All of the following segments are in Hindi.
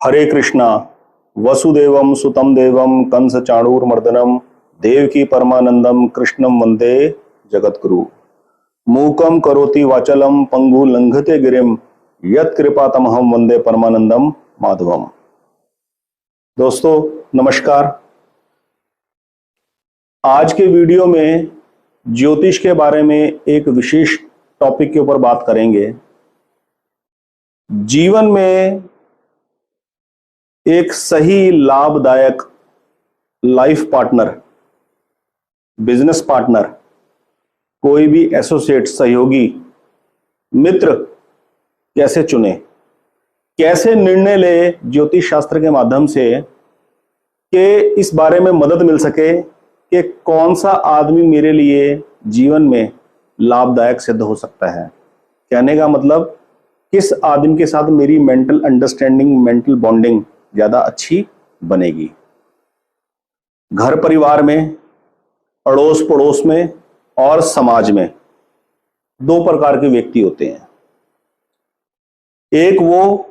हरे कृष्णा। वसुदेवम सुतम देवम कंस चाणूरमर्दनम देवकी परमानंदम कृष्णम वंदे जगद्गुरु। मूकम करोति वाचलम पंगु लंघते गिरिम यत् कृपातमहम वंदे परमानंदम माधवम। दोस्तों नमस्कार। आज के वीडियो में ज्योतिष के बारे में एक विशेष टॉपिक के ऊपर बात करेंगे। जीवन में एक सही लाभदायक लाइफ पार्टनर, बिजनेस पार्टनर, कोई भी एसोसिएट, सहयोगी, मित्र कैसे चुने, कैसे निर्णय ले ज्योतिष शास्त्र के माध्यम से कि इस बारे में मदद मिल सके कि कौन सा आदमी मेरे लिए जीवन में लाभदायक सिद्ध हो सकता है। कहने का मतलब किस आदमी के साथ मेरी मेंटल अंडरस्टैंडिंग, मेंटल बॉन्डिंग ज्यादा अच्छी बनेगी। घर परिवार में, अड़ोस पड़ोस में और समाज में दो प्रकार के व्यक्ति होते हैं। एक वो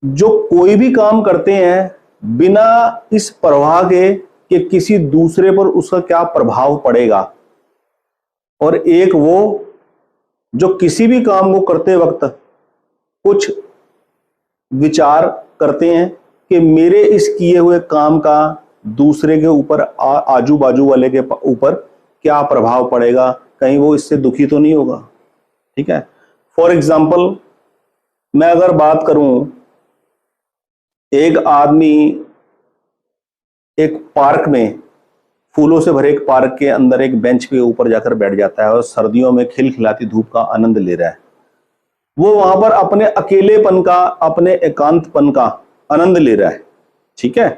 जो कोई भी काम करते हैं बिना इस परवाह के कि किसी दूसरे पर उसका क्या प्रभाव पड़ेगा, और एक वो जो किसी भी काम को करते वक्त कुछ विचार करते हैं कि मेरे इस किए हुए काम का दूसरे के ऊपर, आजू बाजू वाले के ऊपर क्या प्रभाव पड़ेगा, कहीं वो इससे दुखी तो नहीं होगा। ठीक है। फॉर एग्जाम्पल मैं अगर बात करूं, एक आदमी एक पार्क में, फूलों से भरे एक पार्क के अंदर एक बेंच के ऊपर जाकर बैठ जाता है और सर्दियों में खिलखिलाती धूप का आनंद ले रहा है। वो वहां पर अपने अकेलेपन का, अपने एकांतपन का आनंद ले रहा है। ठीक है।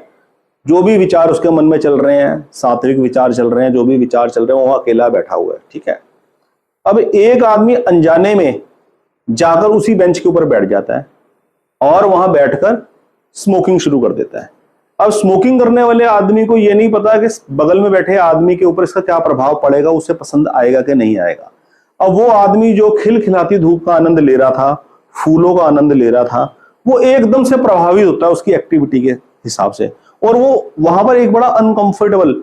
जो भी विचार उसके मन में चल रहे हैं, सात्विक विचार चल रहे हैं, जो भी विचार चल रहे हैं, वो अकेला बैठा हुआ है। ठीक है। अब एक आदमी अनजाने में जाकर उसी बेंच के ऊपर बैठ जाता है और वहां बैठकर स्मोकिंग शुरू कर देता है। अब स्मोकिंग करने वाले आदमी को यह नहीं पता कि बगल में बैठे आदमी के ऊपर इसका क्या प्रभाव पड़ेगा, उसे पसंद आएगा कि नहीं आएगा। अब वो आदमी जो खिलखिलाती धूप का आनंद ले रहा था, फूलों का आनंद ले रहा था, वो एकदम से प्रभावित होता है उसकी एक्टिविटी के हिसाब से, और वो वहां पर एक बड़ा अनकंफर्टेबल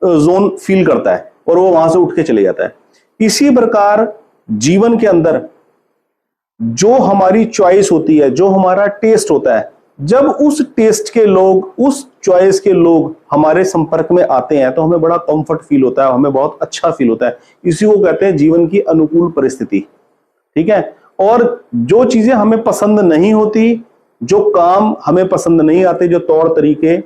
जोन फील करता है और वो वहां से उठ के चले जाता है। इसी प्रकार जीवन के अंदर जो हमारी चॉइस होती है, जो हमारा टेस्ट होता है, जब उस टेस्ट के लोग, उस चॉइस के लोग हमारे संपर्क में आते हैं तो हमें बड़ा कंफर्ट फील होता है, हमें बहुत अच्छा फील होता है। इसी को कहते हैं जीवन की अनुकूल परिस्थिति। ठीक है। और जो चीजें हमें पसंद नहीं होती, जो काम हमें पसंद नहीं आते, जो तौर तरीके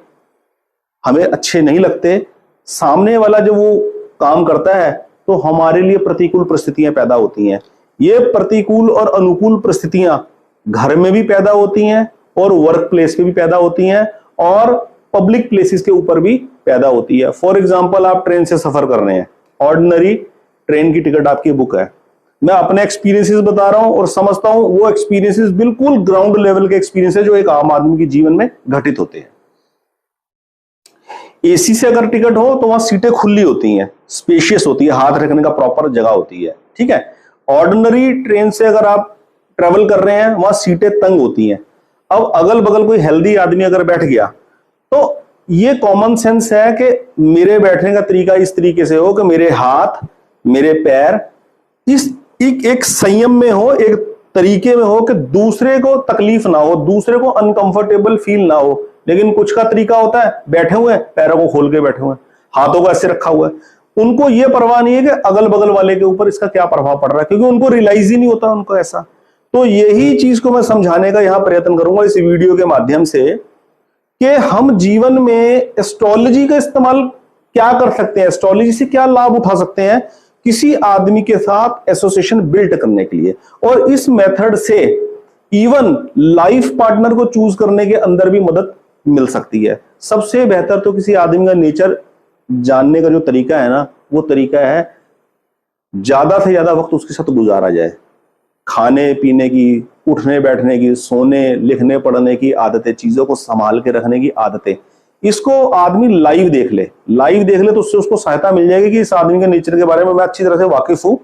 हमें अच्छे नहीं लगते, सामने वाला जब वो काम करता है तो हमारे लिए प्रतिकूल परिस्थितियां पैदा होती हैं। ये प्रतिकूल और अनुकूल परिस्थितियां घर में भी पैदा होती हैं और वर्क प्लेस पे भी पैदा होती हैं और पब्लिक प्लेसेस के ऊपर भी पैदा होती है। फॉर एग्जांपल आप ट्रेन से सफर कर रहे हैं, ऑर्डिनरी ट्रेन की टिकट आपकी बुक है। मैं अपने एक्सपीरियंसेस बता रहा हूं और समझता हूं वो एक्सपीरियंसेस बिल्कुल ग्राउंड लेवल के एक्सपीरियंस है जो एक आम आदमी के जीवन में घटित होते हैं। एसी से अगर टिकट हो तो वहां सीटें खुली होती हैं, स्पेशियस होती है, हाथ रखने का प्रॉपर जगह होती है। ठीक है। ऑर्डिनरी ट्रेन से अगर आप ट्रेवल कर रहे हैं, वहां सीटें तंग होती हैं। अब अगल बगल कोई हेल्दी आदमी अगर बैठ गया तो ये कॉमन सेंस है कि मेरे बैठने का तरीका इस तरीके से हो कि मेरे हाथ, मेरे पैर इस एक संयम में हो, एक तरीके में हो कि दूसरे को तकलीफ ना हो, दूसरे को अनकंफर्टेबल फील ना हो। लेकिन कुछ का तरीका होता है, बैठे हुए हैं, पैरों को खोल के बैठे हुए हैं, हाथों को ऐसे रखा हुआ है, उनको ये परवाह नहीं है कि अगल बगल वाले के ऊपर इसका क्या प्रभाव पड़ रहा है, क्योंकि उनको रियलाइज ही नहीं होता उनको ऐसा। तो यही चीज को मैं समझाने का यहां प्रयत्न करूंगा इस वीडियो के माध्यम से कि हम जीवन में एस्ट्रोलॉजी का इस्तेमाल क्या कर सकते हैं, एस्ट्रोलॉजी से क्या लाभ उठा सकते हैं किसी आदमी के साथ एसोसिएशन बिल्ड करने के लिए। और इस मेथड से इवन लाइफ पार्टनर को चूज करने के अंदर भी मदद मिल सकती है। सबसे बेहतर तो किसी आदमी का नेचर जानने का जो तरीका है ना, वो तरीका है ज्यादा से ज्यादा वक्त उसके साथ गुजारा जाए। खाने पीने की, उठने बैठने की, सोने लिखने पढ़ने की आदतें, चीजों को संभाल के रखने की आदतें, इसको आदमी लाइव देख ले तो उससे उसको सहायता मिल जाएगी कि इस आदमी के नेचर के बारे में मैं अच्छी तरह से वाकिफ हूं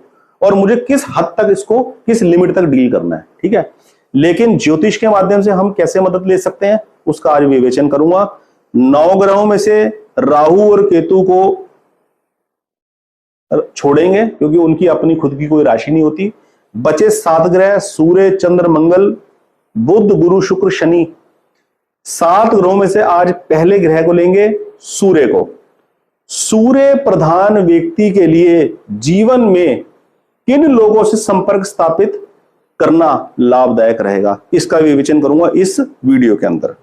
और मुझे किस हद तक इसको, किस लिमिट तक डील करना है। ठीक है। लेकिन ज्योतिष के माध्यम से हम कैसे मदद ले सकते हैं उसका आज विवेचन करूंगा। 9 ग्रहों में से राहु और केतु को छोड़ेंगे क्योंकि उनकी अपनी खुद की कोई राशि नहीं होती। बचे 7 ग्रह सूर्य, चंद्र, मंगल, बुध, गुरु, शुक्र, शनि। 7 ग्रहों में से आज पहले ग्रह को लेंगे, सूर्य को। सूर्य प्रधान व्यक्ति के लिए जीवन में किन लोगों से संपर्क स्थापित करना लाभदायक रहेगा, इसका विवेचन करूंगा इस वीडियो के अंदर।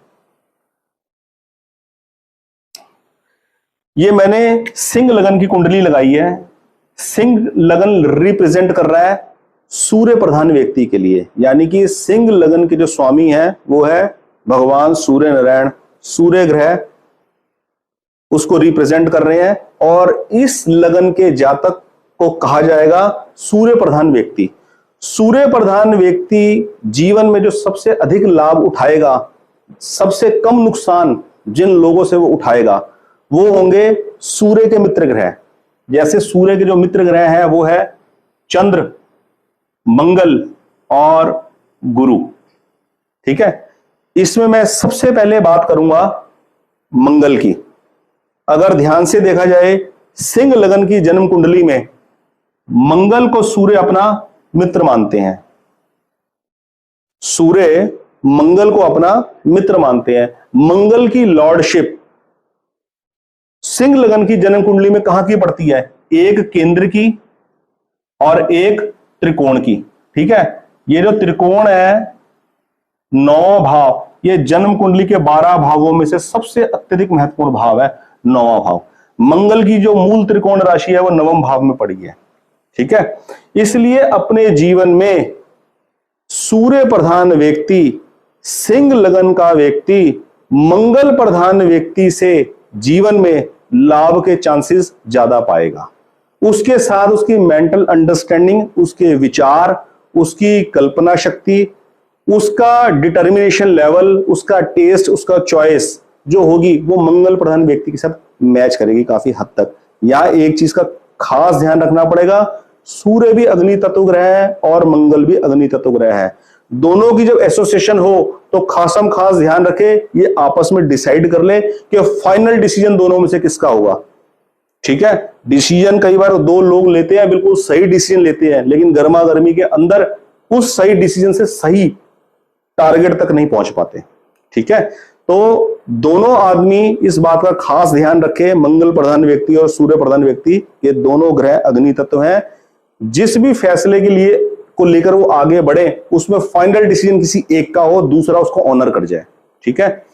ये मैंने सिंह लगन की कुंडली लगाई है। सिंह लगन रिप्रेजेंट कर रहा है सूर्य प्रधान व्यक्ति के लिए, यानी कि सिंह लगन के जो स्वामी हैं वो है भगवान सूर्य नारायण। सूर्य ग्रह उसको रिप्रेजेंट कर रहे हैं और इस लगन के जातक को कहा जाएगा सूर्य प्रधान व्यक्ति। सूर्य प्रधान व्यक्ति जीवन में जो सबसे अधिक लाभ उठाएगा, सबसे कम नुकसान जिन लोगों से वो उठाएगा वो होंगे सूर्य के मित्र ग्रह। जैसे सूर्य के जो मित्र ग्रह हैं वो है चंद्र, मंगल और गुरु। ठीक है, इसमें मैं सबसे पहले बात करूंगा मंगल की। अगर ध्यान से देखा जाए सिंह लगन की जन्म कुंडली में मंगल को सूर्य अपना मित्र मानते हैं। सूर्य मंगल को अपना मित्र मानते हैं। मंगल की लॉर्डशिप सिंह लगन की जन्म कुंडली में कहां की पड़ती है? एक केंद्र की और एक त्रिकोण की। ठीक है, ये जो त्रिकोण है 9 भाव, ये जन्म कुंडली के 12 भावों में से सबसे अत्यधिक महत्वपूर्ण भाव है 9वां भाव। मंगल की जो मूल त्रिकोण राशि है वो 9वें भाव में पड़ी है। ठीक है, इसलिए अपने जीवन में सूर्य प्रधान व्यक्ति, सिंह लगन का व्यक्ति मंगल प्रधान व्यक्ति से जीवन में लाभ के चांसेस ज्यादा पाएगा। उसके साथ उसकी मेंटल अंडरस्टैंडिंग, उसके विचार, उसकी कल्पना शक्ति, उसका डिटर्मिनेशन लेवल, उसका टेस्ट, उसका चॉइस जो होगी वो मंगल प्रधान व्यक्ति के साथ मैच करेगी काफी हद तक। यहां एक चीज का खास ध्यान रखना पड़ेगा, सूर्य भी अग्नि तत्व ग्रह है और मंगल भी अग्नि तत्व ग्रह है। दोनों की जब एसोसिएशन हो तो खासम खास ध्यान रखे, ये आपस में डिसाइड कर ले कि फाइनल डिसीजन दोनों में से किसका होगा। ठीक है, डिसीजन कई बार 2 लोग लेते हैं, बिल्कुल सही डिसीजन लेते हैं, लेकिन गर्मा गर्मी के अंदर उस सही डिसीजन से सही टारगेट तक नहीं पहुंच पाते। ठीक है, तो दोनों आदमी इस बात का खास ध्यान रखे, मंगल प्रधान व्यक्ति और सूर्य प्रधान व्यक्ति, ये दोनों ग्रह अग्नि तत्व हैं। जिस भी फैसले के लिए को लेकर वो आगे बढ़े उसमें फाइनल डिसीजन किसी एक का हो, दूसरा उसको ऑनर कर जाए। ठीक है,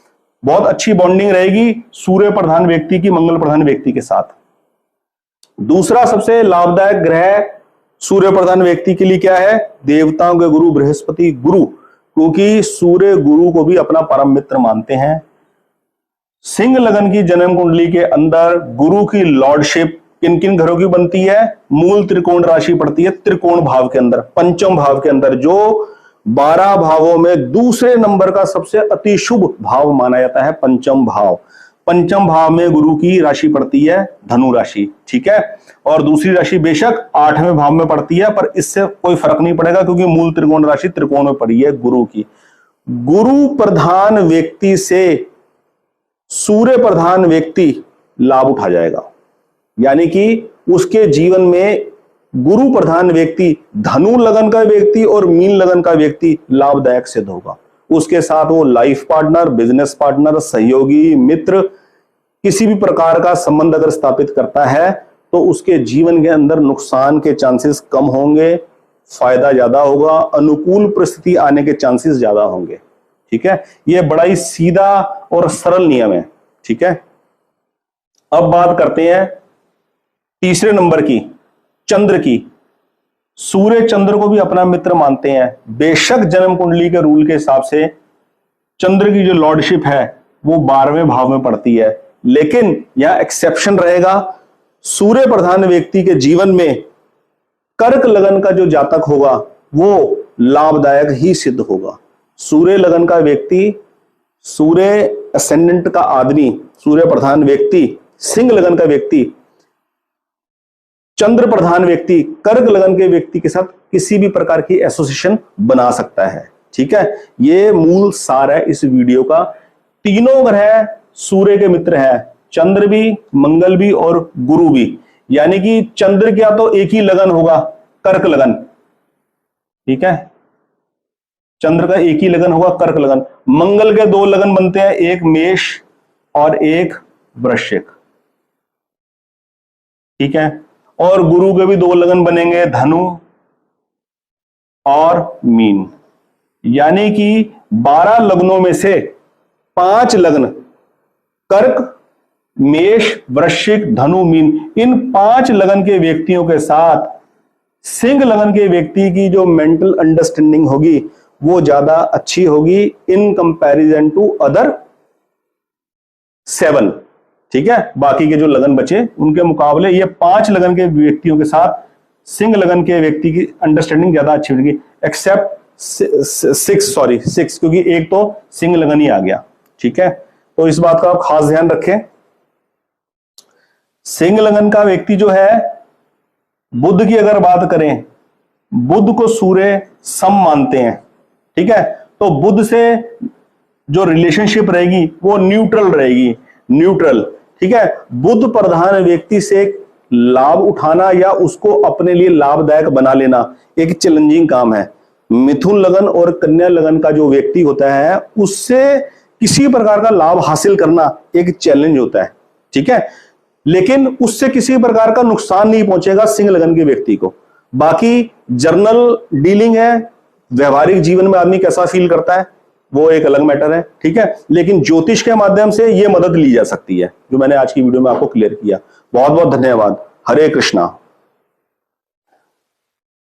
बहुत अच्छी बॉन्डिंग रहेगी सूर्य प्रधान व्यक्ति की मंगल प्रधान व्यक्ति के साथ। दूसरा सबसे लाभदायक ग्रह सूर्य प्रधान व्यक्ति के लिए क्या है? देवताओं के गुरु बृहस्पति गुरु, क्योंकि सूर्य गुरु को भी अपना परम मित्र मानते हैं। सिंह लगन की जन्म कुंडली के अंदर गुरु की लॉर्डशिप किन किन घरों की बनती है? मूल त्रिकोण राशि पड़ती है त्रिकोण भाव के अंदर, पंचम भाव के अंदर, जो 12 भावों में दूसरे नंबर का सबसे अति शुभ भाव माना जाता है पंचम भाव। पंचम भाव में गुरु की राशि पड़ती है धनु राशि। ठीक है, और दूसरी राशि बेशक 8वें भाव में पड़ती है, पर इससे कोई फर्क नहीं पड़ेगा क्योंकि मूल त्रिकोण राशि त्रिकोण में पड़ी है गुरु की। गुरु प्रधान व्यक्ति से सूर्य प्रधान व्यक्ति लाभ उठा जाएगा, यानी कि उसके जीवन में गुरु प्रधान व्यक्ति, धनु लगन का व्यक्ति और मीन लगन का व्यक्ति लाभदायक सिद्ध होगा। उसके साथ वो लाइफ पार्टनर, बिजनेस पार्टनर, सहयोगी, मित्र, किसी भी प्रकार का संबंध अगर स्थापित करता है तो उसके जीवन के अंदर नुकसान के चांसेस कम होंगे, फायदा ज्यादा होगा, अनुकूल परिस्थिति आने के चांसेस ज्यादा होंगे। ठीक है, यह बड़ा ही सीधा और सरल नियम है। ठीक है, अब बात करते हैं तीसरे नंबर की, चंद्र की। सूर्य चंद्र को भी अपना मित्र मानते हैं। बेशक जन्म कुंडली के रूल के हिसाब से चंद्र की जो लॉर्डशिप है वो 12वें भाव में पड़ती है, लेकिन यह एक्सेप्शन रहेगा। सूर्य प्रधान व्यक्ति के जीवन में कर्क लगन का जो जातक होगा वो लाभदायक ही सिद्ध होगा। सूर्य लगन का व्यक्ति, सूर्य असेंडेंट का आदमी, सूर्य प्रधान व्यक्ति, सिंह लगन का व्यक्ति, चंद्र प्रधान व्यक्ति कर्क लगन के व्यक्ति के साथ किसी भी प्रकार की एसोसिएशन बना सकता है। ठीक है, ये मूल सार है इस वीडियो का। तीनों ग्रह सूर्य के मित्र है, चंद्र भी, मंगल भी और गुरु भी। यानी कि चंद्र क्या तो एक ही लगन होगा, कर्क लगन, ठीक है, चंद्र का एक ही लगन होगा, कर्क लगन। मंगल के 2 लगन बनते हैं, एक मेष और एक वृश्चिक, ठीक है। और गुरु के भी 2 लगन बनेंगे, धनु और मीन। यानी कि 12 लग्नों में से 5 लग्न, कर्क, मेष, वृश्चिक, धनु, मीन, इन 5 लगन के व्यक्तियों के साथ सिंह लगन के व्यक्ति की जो मेंटल अंडरस्टैंडिंग होगी वो ज्यादा अच्छी होगी इन कंपैरिजन टू अदर 7, ठीक है। बाकी के जो लगन बचे उनके मुकाबले ये 5 लगन के व्यक्तियों के साथ सिंह लगन के व्यक्ति की अंडरस्टैंडिंग ज्यादा अच्छी होगी, एक्सेप्ट 6, क्योंकि एक तो सिंह लगन ही आ गया, ठीक है। तो इस बात का आप खास ध्यान रखें। सिंह लगन का व्यक्ति जो है, बुध की अगर बात करें, बुध को सूर्य सम मानते हैं, ठीक है। तो बुध से जो रिलेशनशिप रहेगी वो न्यूट्रल रहेगी, न्यूट्रल, ठीक है। बुध प्रधान व्यक्ति से लाभ उठाना या उसको अपने लिए लाभदायक बना लेना एक चैलेंजिंग काम है। मिथुन लगन और कन्या लगन का जो व्यक्ति होता है उससे किसी प्रकार का लाभ हासिल करना एक चैलेंज होता है, ठीक है, लेकिन उससे किसी प्रकार का नुकसान नहीं पहुंचेगा सिंह लगन के व्यक्ति को। बाकी जर्नल डीलिंग है, व्यवहारिक जीवन में आदमी कैसा फील करता है वो एक अलग मैटर है, ठीक है। लेकिन ज्योतिष के माध्यम से ये मदद ली जा सकती है, जो मैंने आज की वीडियो में आपको क्लियर किया। बहुत बहुत धन्यवाद। हरे कृष्णा।